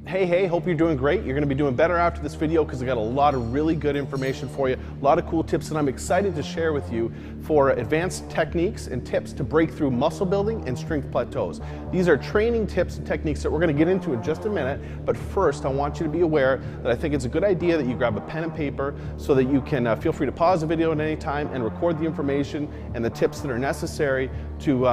Hey, hope you're doing great. You're going to be doing better after this video because I got a lot of really good information for you, a lot of cool tips that I'm excited to share with you for advanced techniques and tips to break through muscle building and strength plateaus. These are training tips and techniques that we're going to get into in just a minute, but first I want you to be aware that I think it's a good idea that you grab a pen and paper so that you can feel free to pause the video at any time and record the information and the tips that are necessary to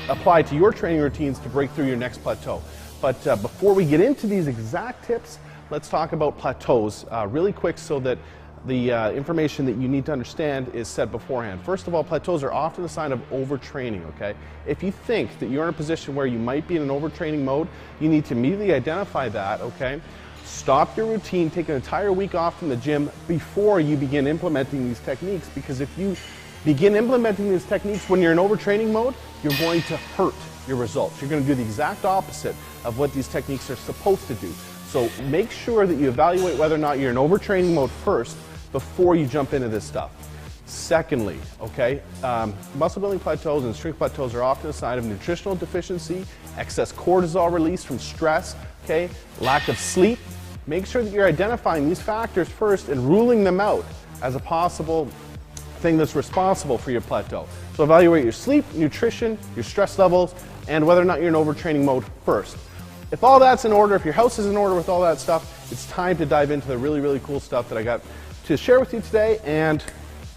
apply to your training routines to break through your next plateau. But before we get into these exact tips, let's talk about plateaus really quick so that the information that you need to understand is set beforehand. First of all, plateaus are often a sign of overtraining, okay? If you think that you're in a position where you might be in an overtraining mode, you need to immediately identify that, okay? Stop your routine, take an entire week off from the gym before you begin implementing these techniques, because if you begin implementing these techniques when you're in overtraining mode, you're going to hurt your results. You're going to do the exact opposite of what these techniques are supposed to do. So make sure that you evaluate whether or not you're in overtraining mode first before you jump into this stuff. Secondly, okay, muscle building plateaus and strength plateaus are often a sign of nutritional deficiency, excess cortisol release from stress, okay, lack of sleep. Make sure that you're identifying these factors first and ruling them out as a possible thing that's responsible for your plateau. So evaluate your sleep, nutrition, your stress levels, and whether or not you're in overtraining mode first. If all that's in order, if your house is in order with all that stuff, it's time to dive into the really cool stuff that I got to share with you today, and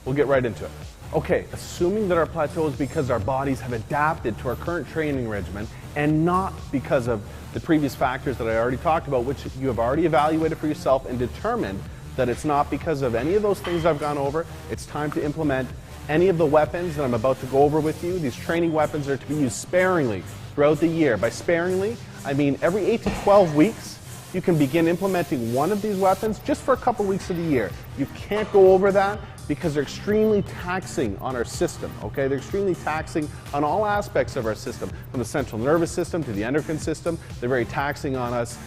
we'll get right into it. Okay, assuming that our plateau is because our bodies have adapted to our current training regimen and not because of the previous factors that I already talked about, which you have already evaluated for yourself and determined that it's not because of any of those things I've gone over, it's time to implement any of the weapons that I'm about to go over with you. These training weapons are to be used sparingly throughout the year. By sparingly, I mean every 8 to 12 weeks, you can begin implementing one of these weapons just for a couple weeks of the year. You can't go over that because they're extremely taxing on our system, okay? They're extremely taxing on all aspects of our system, from the central nervous system to the endocrine system. They're very taxing on us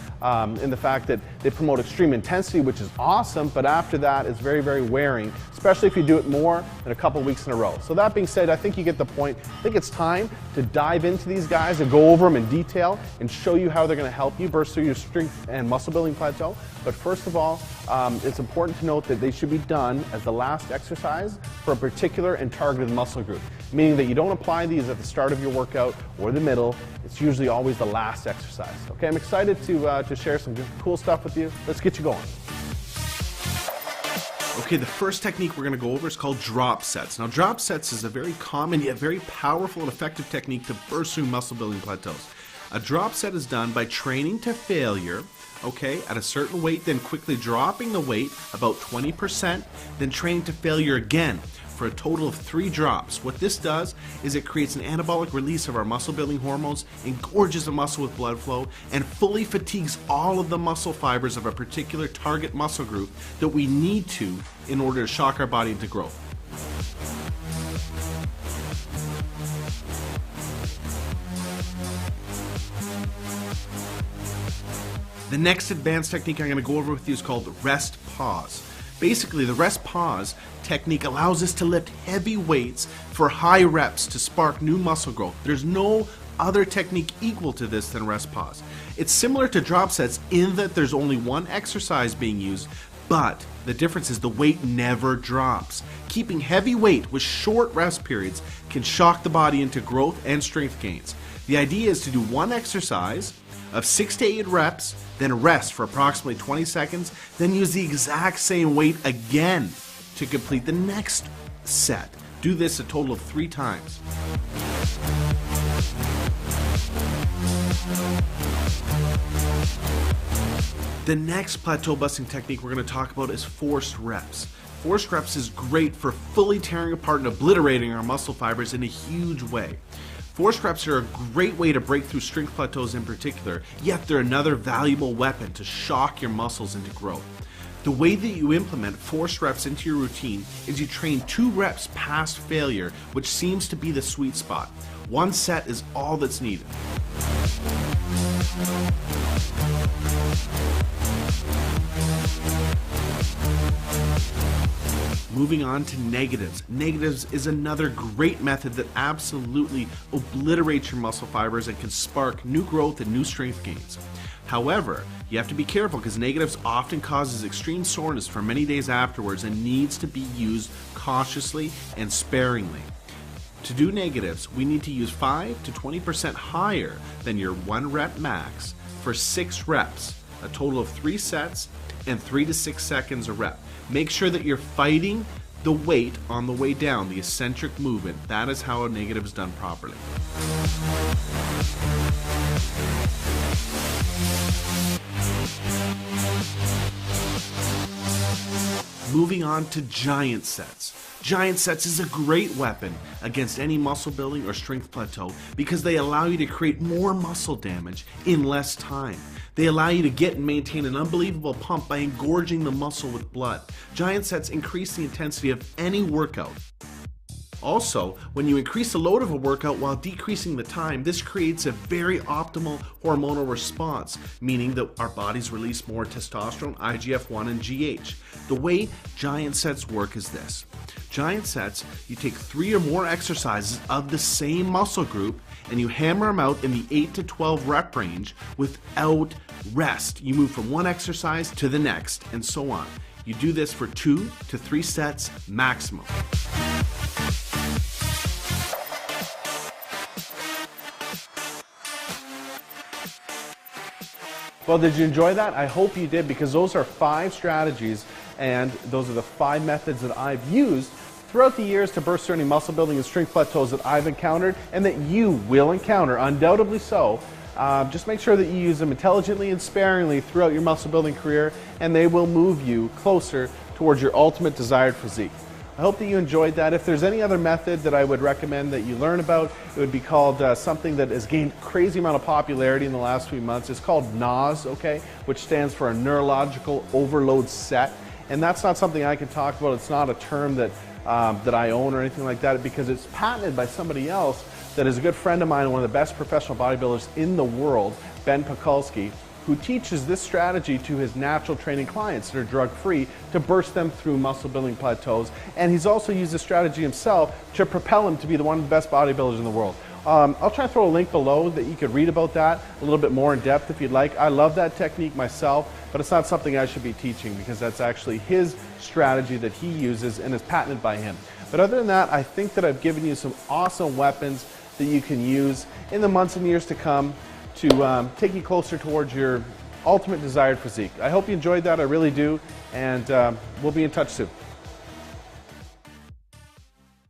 in the fact that they promote extreme intensity, which is awesome, but after that it's very wearing, especially if you do it more than a couple weeks in a row. So that being said, I think you get the point. I think it's time to dive into these guys and go over them in detail and show you how they're gonna help you burst through your strength and muscle building plateau. But first of all, it's important to note that they should be done as the last exercise for a particular and targeted muscle group, meaning that you don't apply these at the start of your workout or the middle. It's usually always the last exercise. Okay, I'm excited to share some cool stuff with you. Let's get you going. Okay, the first technique we're going to go over is called drop sets. Now, drop sets is a very common yet very powerful and effective technique to burst through muscle building plateaus. A drop set is done by training to failure, okay, at a certain weight, then quickly dropping the weight about 20%, then training to failure again for a total of 3 drops. What this does is it creates an anabolic release of our muscle building hormones, engorges the muscle with blood flow, and fully fatigues all of the muscle fibers of a particular target muscle group that we need to in order to shock our body into growth. The next advanced technique I'm going to go over with you is called rest pause. Basically, the rest pause technique allows us to lift heavy weights for high reps to spark new muscle growth. There's no other technique equal to this than rest pause. It's similar to drop sets in that there's only one exercise being used, but the difference is the weight never drops. Keeping heavy weight with short rest periods can shock the body into growth and strength gains. The idea is to do one exercise of 6 to 8 reps, then rest for approximately 20 seconds, then use the exact same weight again to complete the next set. Do this a total of 3 times. The next plateau busting technique we're going to talk about is forced reps. Forced reps is great for fully tearing apart and obliterating our muscle fibers in a huge way. Forced reps are a great way to break through strength plateaus in particular, yet they're another valuable weapon to shock your muscles into growth. The way that you implement forced reps into your routine is you train 2 reps past failure, which seems to be the sweet spot. 1 set is all that's needed. Moving on to negatives. Negatives is another great method that absolutely obliterates your muscle fibers and can spark new growth and new strength gains. However, you have to be careful because negatives often causes extreme soreness for many days afterwards and needs to be used cautiously and sparingly. To do negatives, we need to use 5 to 20% higher than your 1 rep max for 6 reps, a total of 3 sets and 3 to 6 seconds a rep. Make sure that you're fighting the weight on the way down, the eccentric movement. That is how a negative is done properly. Moving on to giant sets. Giant sets is a great weapon against any muscle building or strength plateau because they allow you to create more muscle damage in less time. They allow you to get and maintain an unbelievable pump by engorging the muscle with blood. Giant sets increase the intensity of any workout. Also, when you increase the load of a workout while decreasing the time, this creates a very optimal hormonal response, meaning that our bodies release more testosterone, IGF-1, and GH. The way giant sets work is this. Giant sets, you take 3 or more exercises of the same muscle group and you hammer them out in the 8 to 12 rep range without rest. You move from one exercise to the next and so on. You do this for 2 to 3 sets maximum. Well, did you enjoy that? I hope you did, because those are 5 strategies and those are the 5 methods that I've used throughout the years to burst through any muscle building and strength plateaus that I've encountered and that you will encounter, undoubtedly so. Just make sure that you use them intelligently and sparingly throughout your muscle building career, and they will move you closer towards your ultimate desired physique. I hope that you enjoyed that. If there's any other method that I would recommend that you learn about, it would be called something that has gained a crazy amount of popularity in the last few months. It's called NOS, okay, which stands for a neurological overload set. And that's not something I can talk about. It's not a term that I own or anything like that, because it's patented by somebody else that is a good friend of mine and one of the best professional bodybuilders in the world, Ben Pakulski, who teaches this strategy to his natural training clients that are drug-free to burst them through muscle building plateaus. And he's also used this strategy himself to propel him to be one of the best bodybuilders in the world. I'll try to throw a link below that you could read about that a little bit more in depth if you'd like. I love that technique myself, but it's not something I should be teaching because that's actually his strategy that he uses and is patented by him. But other than that, I think that I've given you some awesome weapons that you can use in the months and years to come to take you closer towards your ultimate desired physique. I hope you enjoyed that, I really do, and we'll be in touch soon.